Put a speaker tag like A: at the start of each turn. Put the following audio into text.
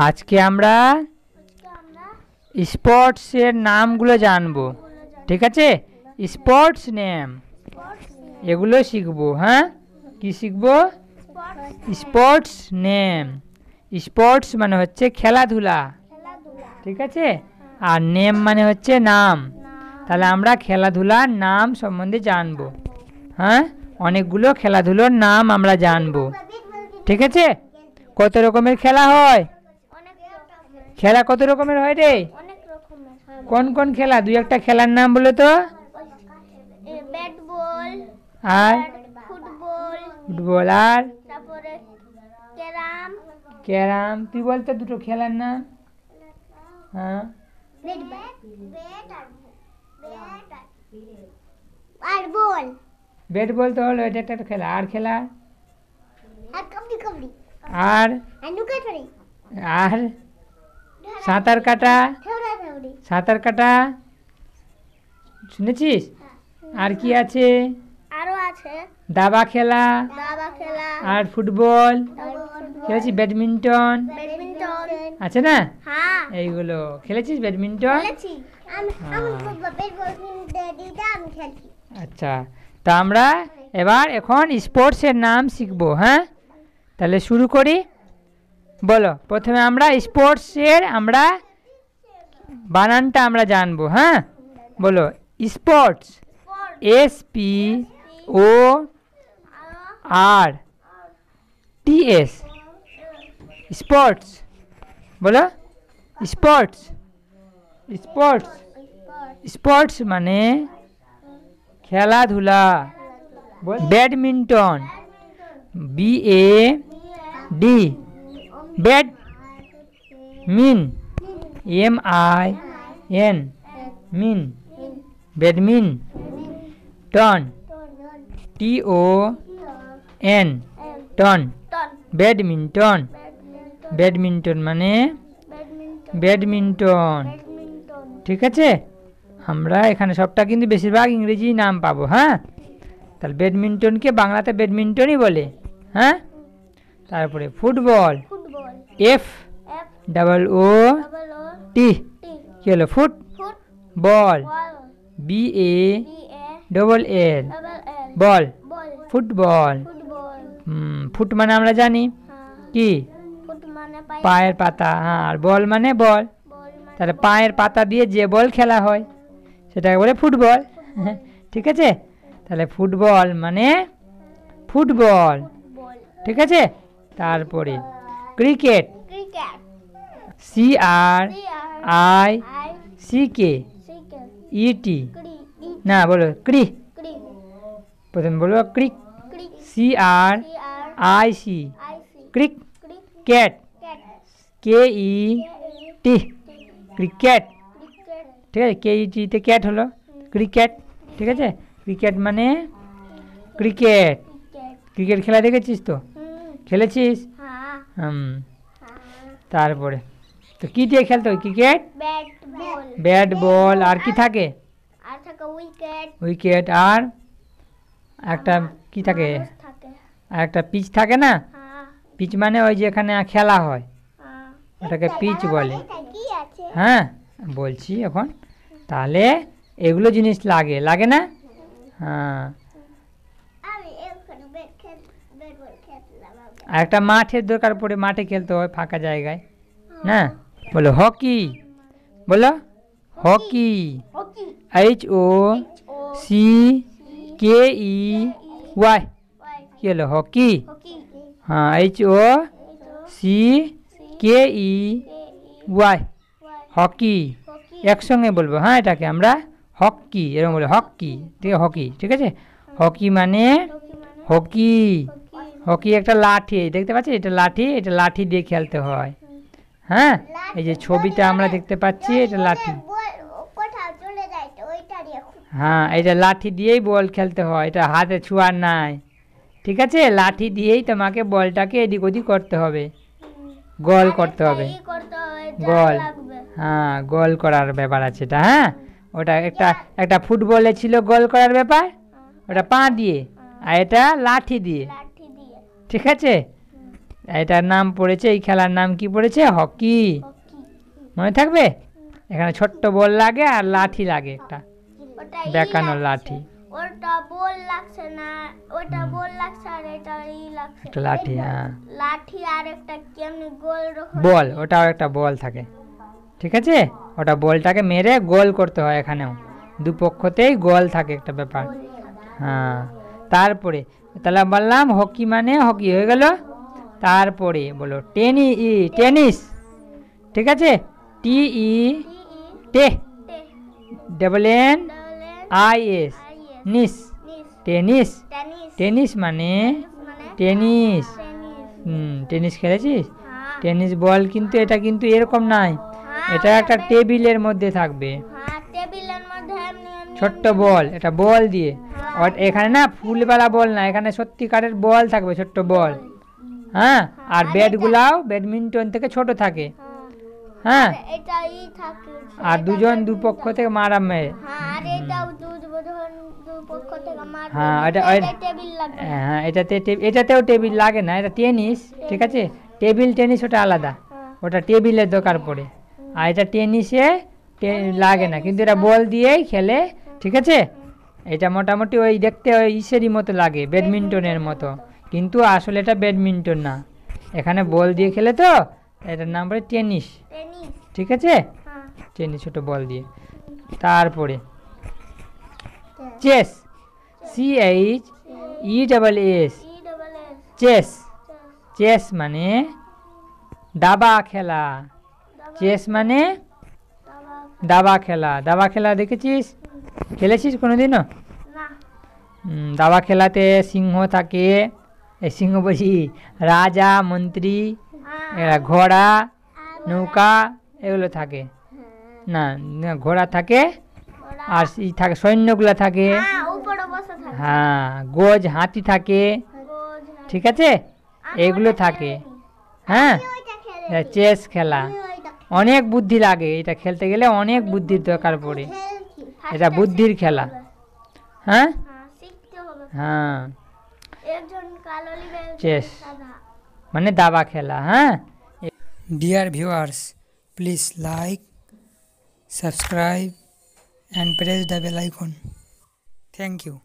A: আজকে আমরা স্পোর্টসের নামগুলো জানবো, ঠিক আছে? স্পোর্টস নেম এগুলো শিখবো। হ্যাঁ, কি শিখবো? Sports name. স্পোর্টস মানে হচ্ছে খেলাধুলা, ঠিক আছে? আর নেম মানে হচ্ছে নাম। তাহলে আমরা খেলাধুলার নাম সম্বন্ধে জানবো। হ্যাঁ, অনেকগুলো খেলাধুলোর নাম আমরা জানবো, ঠিক আছে? কত রকমের খেলা হয়? খেলা কত রকমের হয় রে? কোন কোন খেলা? দুই একটা খেলার নাম বলো তো। আর ফুটবল আর ক্যারাম। তুই বলতো দুটো খেলার নাম। হ্যাঁ, ব্যাট বল তো হলো, এটা একটা খেলা। আর খেলা? আর আর সাঁতার কাটা। সাঁতার কাটা শুনেছিস? আর কি আছে? দাবা খেলা আর ফুটবল খেলেছি। ব্যাডমিন্টন আছে না? এইগুলো খেলেছিস? ব্যাডমিন্টন। আচ্ছা, তা আমরা এখন স্পোর্টসের নাম শিখবো। হ্যাঁ, তাহলে শুরু করি। বলো, প্রথমে আমরা স্পোর্টসের বানানটা আমরা জানবো। হ্যাঁ, বলো স্পোর্টস। SPORTS। স্পোর্টস বলো। স্পোর্টস। স্পোর্টস স্পোর্টস মানে খেলাধুলা। Badminton. BAD bad min MIN min badminton TON ton badminton. Badminton মানে ব্যাডমিন্টন, ঠিক আছে? আমরা এখানে সবটা কিন্তু বেশিরভাগ ইংরেজি নাম পাবো। হ্যাঁ, তাহলে ব্যাডমিন্টনকে বাংলাতে ব্যাডমিন্টনই বলে। হ্যাঁ, তারপরে ফুটবল। FOOT কি হলো? ফুট বল। BALL বল। ফুটবল। ফুট মানে আমরা জানি কি? পায়ের পাতা। হ্যাঁ, আর বল মানে বল। তাহলে পায়ের পাতা দিয়ে যে বল খেলা হয় সেটাকে বলে ফুটবল, ঠিক আছে? তাহলে ফুটবল মানে ফুটবল, ঠিক আছে? তারপরে ক্রিকেট। CRICKET না, বলো প্রথমে বলো ক্রিক। CRIC ক্রিক। ক্যাট KET ক্রিকেট, ঠিক আছে? KET তে ক্যাট হলো ক্রিকেট, ঠিক আছে? ক্রিকেট মানে ক্রিকেট। ক্রিকেট খেলা দেখেছিস তো? খেলেছিস? তারপরে তো কি দিয়ে খেলতে হয় ক্রিকেট? Bat ball. আর কি থাকে? উইকেট। আর একটা কি থাকে? আর একটা পিচ থাকে না? পিচ মানে ওই যেখানে খেলা হয় ওটাকে পিচ বলে। হ্যাঁ, বলছি এখন। তাহলে এগুলো জিনিস লাগে না? হ্যাঁ, আর একটা মাঠের দরকার পড়ে, মাঠে খেলতে হয় ফাঁকা জায়গায় না? বলো হকি। বলো হকি। HOCKEY কি হলো? হকি। হ্যাঁ, HOCKEY হকি। একসঙ্গে বলবো। হ্যাঁ, এটাকে আমরা হকি এরকম বলি। হকি, ঠিক আছে? হকি, ঠিক আছে? হকি মানে হকি। হকি একটা লাঠি, দেখতে পাচ্ছি? এটা লাঠি। এটা লাঠি দিয়ে খেলতে হয়। হ্যাঁ, এই যে ছবিটা আমরা দেখতে পাচ্ছি, এটা লাঠি। হ্যাঁ, এটা লাঠি দিয়েই বল খেলতে হয়। এটা হাতে ছোঁয়ার নাই, ঠিক আছে? লাঠি দিয়েই তোমাকে বলটাকে এদিক ওদিক করতে হবে, গোল করতে হবে। গোল, হ্যাঁ, গোল করার ব্যাপার আছে এটা। হ্যাঁ, ওটা একটা ফুটবলে ছিল গোল করার ব্যাপার, ওটা পা দিয়ে, আর এটা লাঠি দিয়ে, ঠিক আছে? এটার নাম পড়েছে, এই খেলার নাম কি পড়েছে? হকি। মনে থাকবে? এখানে ছোট্ট বল লাগে আর লাঠি লাগে, একটা বেঁকানো লাঠি।
B: ওটা বল লাগছে না, ওটা বল লাগছে আর এটা লাগছে
A: একটা লাঠি। হ্যাঁ,
B: লাঠি আর একটা কেমনি গোল
A: বল, ওটাও একটা বল থাকে। ঠিক আছে, ওটা বলটাকে মেরে গোল করতে হয়। এখানেও দুপক্ষতেই গোল থাকে, একটা ব্যাপার। হ্যাঁ, তারপরে তাহলে বললাম হকি মানে হকি হয়ে গেল। তারপরে বলো টেনিস। ঠিক আছে, TENNIS, নিস, টেনিস। টেনিস মানে টেনিস। টেনিস খেলেছিস? টেনিস বল কিন্তু এটা কিন্তু এরকম নাই, এটা একটা টেবিলের মধ্যে থাকবে, ছোট্ট বল, এটা বল দিয়ে। এখানে না ফুলওয়ালা বল না, এখানে সত্যিকারের বল থাকবে, ছোট্ট বল। হ্যাঁ, আর ব্যাটগুলাও ব্যাডমিন্টন থেকে ছোট থাকে। হ্যাঁ, আর দুজন দুপক্ষ থেকে মারা মেরে। হ্যাঁ, হ্যাঁ, এটাতেও টেবিল লাগে না, এটা টেনিস। ঠিক আছে, টেবিল টেনিস ওটা আলাদা, ওটা টেবিলের দরকার পড়ে। আর এটা টেনিসে লাগে না, কিন্তু এটা বল দিয়েই খেলে। ঠিক আছে, এটা মোটামুটি ওই দেখতে ওই ইসেরই মতো লাগে, ব্যাডমিন্টনের মতো, কিন্তু আসলে এটা ব্যাডমিন্টন না, এখানে বল দিয়ে খেলে তো, এটার নাম পড়ে টেনিস। ঠিক আছে, টেনিস ছোটো বল দিয়ে। তারপরে চেস, CHESS, চেস। চেস মানে দাবা খেলা। চেস মানে দাবা খেলা। দাবা খেলা দেখেছিস? খেলেছিস কোনোদিনও? দাবা খেলাতে সিংহ থাকে, এই সিংহ বলছি, রাজা, মন্ত্রী, ঘোড়া, নৌকা, এগুলো থাকে না, ঘোড়া থাকে, আর থাকে সৈন্যগুলো থাকে। হ্যাঁ, গোজ হাতি থাকে। ঠিক আছে, এগুলো থাকে। হ্যাঁ, চেস খেলা অনেক বুদ্ধি লাগে, এটা খেলতে গেলে অনেক বুদ্ধির দরকার পড়ে, এটা বুদ্ধির খেলা। হ্যাঁ, হ্যাঁ, চেস মানে দাবা খেলা। হ্যাঁ, dear viewers, please like, subscribe and press the bell icon. Thank you.